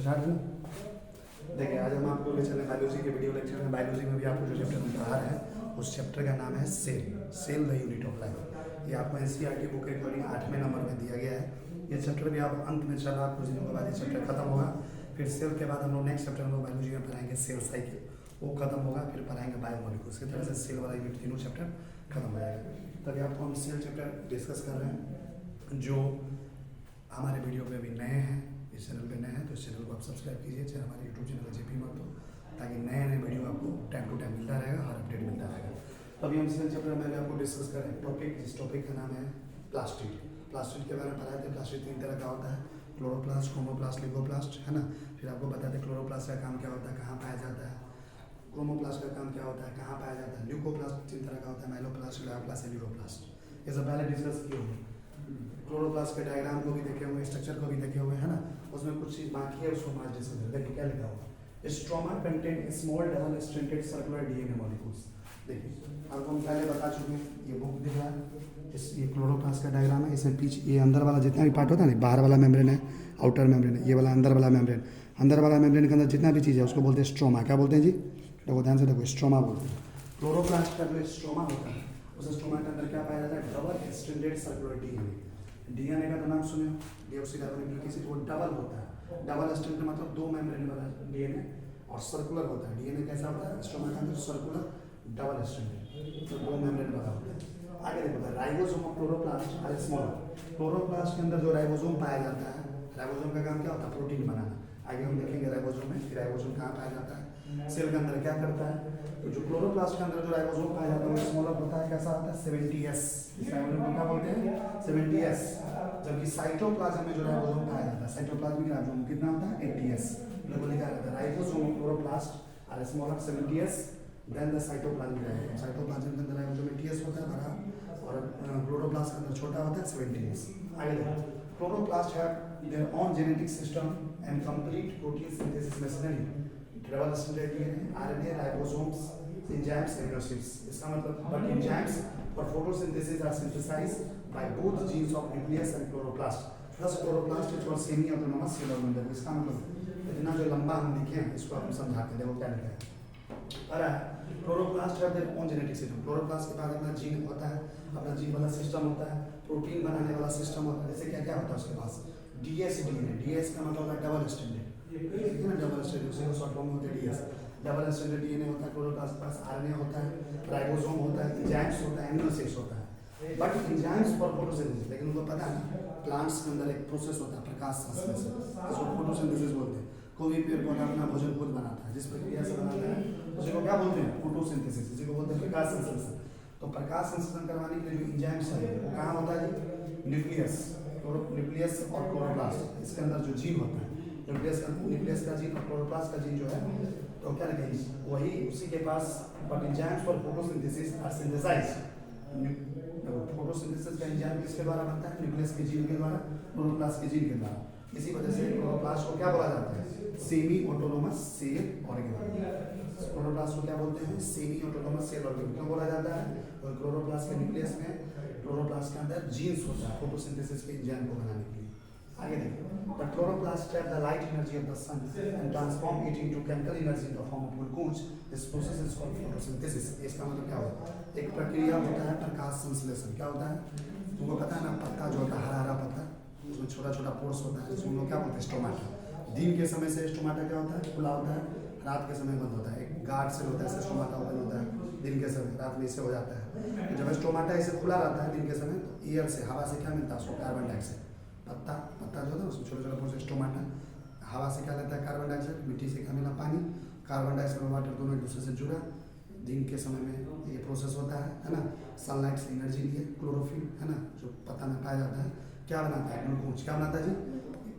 तो स्टार्ट है। देखिए आज हम आपको ले चले बायोलॉजी के वीडियो लेक्चर में। बायोलॉजी में भी आपको जो चैप्टर में पढ़ा रहे हैं उस चैप्टर का नाम है cell the unit of life. ये आपको एनसीईआरटी बुक के अकॉर्डिंग 8वें नंबर में दिया गया है। ये चैप्टर भी आप अंत में चला, कुछ दिनों के बाद ये चैप्टर खत्म होगा। फिर सेल के बाद हम लोग नेक्स्ट चैप्टर में बायोलॉजी में पढ़ाएंगे सेल साइकिल, वो खत्म होगा। फिर पढ़ाएंगे बायोमोलिक्यूल्स। इस तरह से सेल वाला यूनिट तीनों चैप्टर खत्म हो जाएगा। तभी आपको हम सेल चैप्टर डिस्कस कर रहे हैं। जो हमारे वीडियो पे अभी नए हैं, इस चैनल पे नए हैं तो इस चैनल को आप सब्सक्राइब कीजिए। चाहे हमारे यूट्यूब चैनल है जेपी मत हो, ताकि नए नए वीडियो आपको टाइम टू टाइम मिलता रहेगा, हर अपडेट मिलता रहेगा। तो अभी हम सेल चैप्टर में आपको डिस्कस कर रहे हैं टॉपिक, जिस टॉपिक का नाम है प्लास्टिड। प्लास्टिड के बारे में पढ़ाए थे। प्लास्टिड 3 तरह का होता है, क्लोरोप्लास्ट, क्रोमोप्लास्ट, लिगोप्लास्ट, है ना। फिर आपको बताते हैं क्लोरोप्लास्ट का काम क्या होता है, कहाँ पाया जाता है। क्रोमोप्लास्ट का काम क्या होता है, कहाँ पाया जाता है। ल्यूकोप्लास्ट 3 तरह का होता है, माइलोप्लास्ट, लायोप्लास्ट, ल्यूरोप्लास्ट। ये सब पहले डिस्कस किए हुए। क्लोरोप्लास्ट के डायग्राम को भी देखे हुए, स्ट्रक्चर को भी देखे हुए, है ना। उसमें कुछ चीज़ बाकी है, उसको आज डिस्कस करें। देखिए क्या लिखा हुआ, stroma contain small double stranded circular DNA molecules. देखिए आपको हम पहले बता चुके हैं, ये बुक दिख रहा है, ये क्लोरोप्लास्ट का डायग्राम है। इसमें पीछे ये अंदर वाला जितना भी पार्ट होता है ना, बाहर वाला मेम्ब्रेन है, आउटर मेम्ब्रेन है, ये वाला अंदर वाला मेम्ब्रेन। अंदर वाला मेम्ब्रेन के अंदर जितना भी चीज़ है उसको बोलते हैं स्ट्रोमा। क्या बोलते हैं जी? देखो ध्यान से देखो, स्ट्रोमा बोलते हैं। क्लोरोप्लास्ट का जो स्ट्रोमा होता है, उस स्ट्रोमा के अंदर क्या पाया जाता है, double stranded circular DNA. DNA का तो नाम सुने, डीऑक्सीराइबोन्यूक्लिक एसिड, वो डबल होता है। डबल स्ट्रैंड मतलब 2 मेम्ब्रेन वाला डीएनए, और सर्कुलर होता है। डीएनए कैसा होता है स्ट्रोमा के अंदर, सर्कुलर डबल स्ट्रैंडेड, तो 2 मेम्ब्रेन वाला होता है। आगे देखो, ribosome of chloroplast are small. Chloroplast के अंदर जो राइबोसोम पाया जाता है, राइबोसोम का काम क्या होता है, प्रोटीन बनाना। आगे हम देखेंगे राइबोसोम में कि राइबोसोम कहाँ पाया जाता है, सेल के अंदर क्या करता है। तो जो क्लोरोप्लास्ट के अंदर जो राइबोसोम पाया जाता है वो स्मॉलर होता है। कैसा होता है, 70S। इस राइबोसोम को क्या बोलते हैं, 70S। जबकि साइटोप्लाज्म में जो राइबोसोम पाया जाता है, साइटोप्लाज्मिक राइबोसोम कितना होता है, 80S। मतलब लिखा रहता है ribosome of chloroplast are smaller 70S than the cytoplasmic ribosome. Cytoplasm के अंदर राइबोसोम 80S होता है बड़ा, और क्लोरोप्लास्ट के अंदर छोटा होता है 70S। आगे देखो, chloroplast have their own genetic system and complete protein synthesis machinery, double stranded DNA, RNA, ribosomes, enzymes, amino acids. इसका मतलब but enzymes for photosynthesis are synthesised by both genes of nucleus and chloroplast. Plus chloroplast is for semi autonomous cellular membrane. इसका मतलब इतना जो लंबा हम लिखे हैं इसको हम समझाते हैं। देखो क्या लिखा है, अरे chloroplast have their own genetic system. Chloroplast के पास अपना जीन होता है, अपना जीन वाला सिस्टम होता है, प्रोटीन बनाने वाला सिस्टम होता है। जैसे क्या क्या होता है उसके पास, डीएस डीएनए। डीएस का मतलब होता है डबल स्ट्रैंडेड, ठीक है ना, डबल स्ट्रैंडेड, उसी को शॉर्ट फॉर्म में होता है डीएस। डबल स्ट्रैंडेड डीएनए होता है क्लोरोप्लास्ट के पास, आरएनए होता है, राइबोसोम होता है, एंजाइम्स होता है, एमिनो एसिड्स होता है। बट एंजाइम्स फॉर फोटोसिंथेसिस, लेकिन उनको पता है प्लांट्स के अंदर एक प्रोसेस होता है प्रकाश संश्लेषण, इसको फोटोसिंथेसिस बोलते हैं। कोई भी पेड़ पौधा अपना भोजन खुद बनाता है, जिस प्रक्रिया से बनाता है उसी को क्या बोलते हैं, फोटोसिंथेसिस, इसी को बोलते हैं प्रकाश संश्लेषण। तो प्रकाश संश्लेषण करवाने के लिए जो एंजाइम्स है वो कहाँ होता है जी, न्यूक्लियस। न्यूक्लियस और क्लोरोप्लास्ट, इसके अंदर जो जीन होता है, न्यूक्लियस का जीन और क्लोरोप्लास्ट का जीन जो है, तो क्या लिखेंगे, वही उसी के पास। But enzymes for photosynthesis are synthesised. Photosynthesis का एंजाइम किसके द्वारा बनता है, न्यूक्लियस के जीन के द्वारा, क्लोरोप्लास्ट के जीन के द्वारा। इसी वजह से क्लोरोप्लास्ट को क्या बोला जाता है, semi autonomous cell organelle. Chloroplast को क्या बोलते हैं, सेमी ऑटोनोमस सेल ऑर्गेनेल। क्यों बोला जाता है, और क्लोरोप्लास्ट के न्यूक्लियस में, क्लोरोप्लास्ट के अंदर जीन्स होता है फोटोसिंथेसिस के एंजाइम को बनाने के लिए। आगे देखो, the chloroplast trap the light energy of the sun and transform it into chemical energy in the form of glucose. This process is called photosynthesis. इसका मतलब क्या होता है, एक प्रक्रिया होता है प्रकाश संश्लेषण। क्या होता है, तुमको पता है ना, पत्ता जो होता है हरा हरा पत्ता, उसमें छोटा छोटा पोर्स होता है, जिसको हम लोग क्या बोलते हैं, स्टोमाटा। दिन के समय से स्टोमाटा क्या होता है, खुला होता है, रात के समय बंद होता है। एक गार्ड सेल होता है, स्टोमाटा ओपन होता है दिन के समय, रात में इसे हो जाता है। तो जब स्टोमाटा इसे खुला रहता है दिन के समय, तो एयर से, हवा से क्या मिलता है उसको, कार्बन डाइऑक्साइड। पत्ता जो होता है उसमें छोटे छोटे पोर्स, स्टोमाटा हवा से क्या लेता है, कार्बन डाइऑक्साइड, मिट्टी से क्या मिला, पानी। कार्बन डाइऑक्साइड और वाटर दोनों एक दूसरे से जुड़ा। दिन के समय में ये प्रोसेस होता है ना। सनलाइट से एनर्जी लिए, क्लोरोफिल है ना, जो पत्ता में पाया जाता है, क्या बनाता है, ग्लूकोज। क्या बनाता है जी,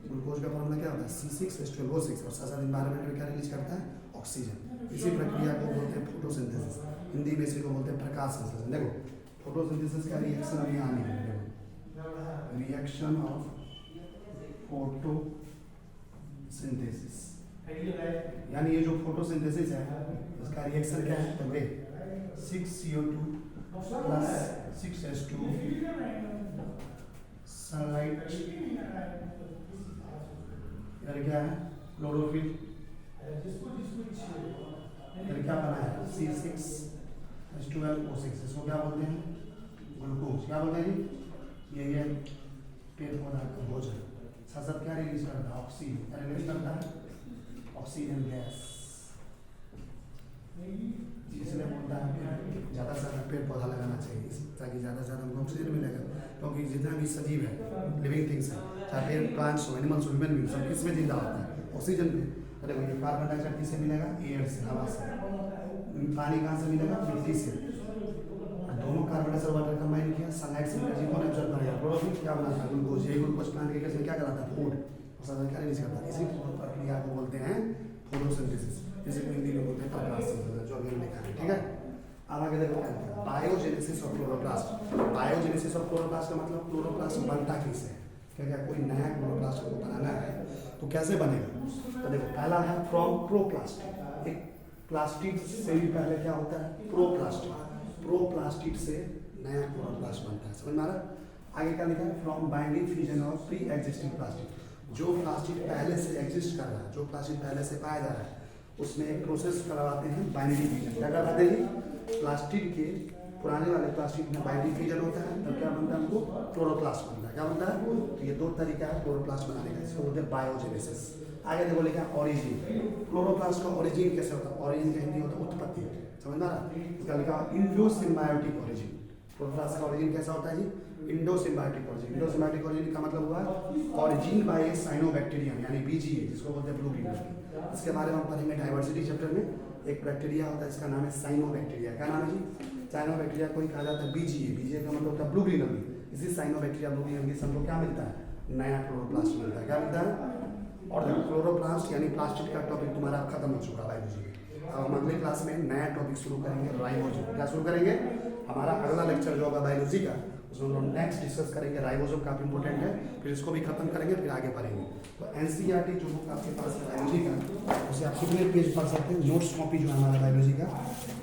ग्लूकोज का फॉर्मूला क्या होता है, C6H12O6, और साथ इन्वायरमेंट में क्या रिलीज करता है, ऑक्सीजन। इसी प्रक्रिया को बोलते हैं फोटोसिंथेसिस। हिंदी में इसी को बोलते हैं प्रकाश संश्लेषण। देखो फोटोसिंथेसिस का रिएक्शन अभी आने है, रिएक्शन ऑफ फोटोसिंथेसिस, यानी ये जो फोटोसिंथेसिस है इसका रिएक्शन क्या है, तो वे 6CO2 प्लस 6H2 सनलाइट, क्या है, क्लोरोफिल, फिर क्या बना है C6H12O6, इसको क्या बोलते हैं? ग्लूकोज। क्या बोलते हैं जी? ये पेड़ पौधा का भोजन। साथ साथ क्या रिलीज करता है? ऑक्सीजन। क्या रिलीज करता है? Oxygen gas. इसलिए बोलता है ज़्यादा से ज़्यादा पेड़ पौधा लगाना चाहिए ताकि ज़्यादा से ज़्यादा हमको ऑक्सीजन मिलेगा, क्योंकि जितना भी सजीव है, लिविंग थिंग्स है, चाहे पेड़, प्लांट्स हो, एनिमल्स हो, ह्यूमन बींग, सब किस में जिंदा होता है? ऑक्सीजन पे। अरे भैया कार्बन डाइऑक्साइड किससे मिलेगा? एयर से, हवा से। पानी कहाँ से मिलेगा? मिट्टी से। दोनों कार्बन डाइऑक्साइड वाटर कंबाइन किया, सनलाइट से एनर्जी कौन एब्जॉर्ब करेगा? क्लोरोफिल। क्या बनाता है? ग्लूकोज। ये ग्लूकोज प्लांट के केस में क्या कराता है? फूड। और साथ क्या रिलीज करता है? इसी प्रक्रिया को बोलते हैं फोटोसिंथेसिस, जिसे हिंदी में बोलते हैं प्रकाश संश्लेषण, जो अभी लिखा है। ठीक है, अब आगे देखो biogenesis of chloroplast. Biogenesis of chloroplast का मतलब क्लोरोप्लास्ट बनता किससे है? क्या कोई नया क्लोरोप्लास्ट को बनाना है तो कैसे बनेगा? तो देखो, पहला है फ्रॉम प्रोप्लास्ट। एक प्लास्टिड से भी पहले क्या होता है? प्रोप्लास्टिड। प्रोप्लास्टिड से नया क्लोरोप्लास्ट बनता है। समझ में आ रहा है? आगे क्या लिखा है? From binding fusion of pre existing plastid. जो प्लास्टिड पहले से एग्जिस्ट कर रहा है, जो प्लास्टिड पहले से पाया जा रहा है, उसमें एक प्रोसेस करवाते हैं बाइंडिंग फ्यूजन। क्या करवाते हैं? प्लास्टिड के पुराने वाले प्लास्टिक में बाइंडिंग फ्यूजन होता है, तब क्या बनता है? हमको क्लोरोप्लास्ट बनता है। क्या बनता है? तो ये दो तरीका है क्लोरोप्लास्ट बनाने का, इसको बोलते हैं बायोजेनेसिस। आगे देखो लिखा ओरिजिन। क्लोरोप्लास्ट का ओरिजिन कैसे होता है? ओरिजिन का हिंदी होता है उत्पत्ति। समझ में आ रहा है? इसका लिखा इंडो सिम्बायोटिक ओरिजिन। क्लोरोप्लास्ट का ओरिजिन कैसा होता है जी? Endosymbiotic origin. Endosymbiotic origin का मतलब हुआ ओरिजिन बाय ए साइनोबैक्टीरियम, यानी BGA, जिसको बोलते हैं ब्लू ग्रीन। इसके बारे में हम पढ़ेंगे डाइवर्सिटी चैप्टर में। एक बैक्टीरिया होता है, इसका नाम है साइनोबैक्टीरिया। क्या नाम है जी? साइनोबैक्टीरिया को ही कहा जाता है BGA। BGA का मतलब होता है ब्लू ग्रीन अलगी। इसी साइनोबैक्टीरिया ब्लू ग्रीन अलगी से हमको क्या मिलता है? नया क्लोरोप्लास्ट मिलता है। क्या मिलता है? और देखो, क्लोरोप्लास्ट यानी प्लास्टिड का टॉपिक तुम्हारा खत्म हो चुका है बायोलॉजी में। अब हम अगले क्लास में नया टॉपिक शुरू करेंगे, राइबोसोम। क्या शुरू करेंगे? हमारा अगला लेक्चर जो होगा बायोलॉजी का, उसमें हम नेक्स्ट डिस्कस करेंगे राइबोसोम। काफी इंपॉर्टेंट है, फिर इसको भी खत्म करेंगे, फिर आगे पढ़ेंगे। तो NCERT जो बुक आपके पास है बायोलॉजी का, उसे आप कितने पेज पढ़ सकते हैं? नोट्स कॉपी जो है हमारा बायोलॉजी का,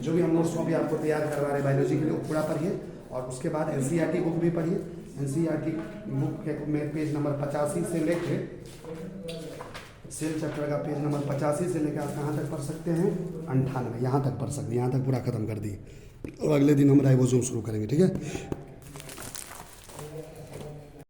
जो भी हम नोट्स कॉपी आपको तैयार करवा रहे हैं बायोलॉजी के लिए, वो पूरा पढ़िए। और उसके बाद NCERT बुक भी पढ़िए। NCERT बुक के में पेज नंबर 85 से लेके सेल चैप्टर का पेज नंबर 85 से लेकर आप कहाँ तक पढ़ सकते हैं? 98, यहाँ तक पढ़ सकते हैं। यहाँ तक पूरा खत्म कर दिए। और अगले दिन हम राइबोसोम शुरू करेंगे। ठीक है।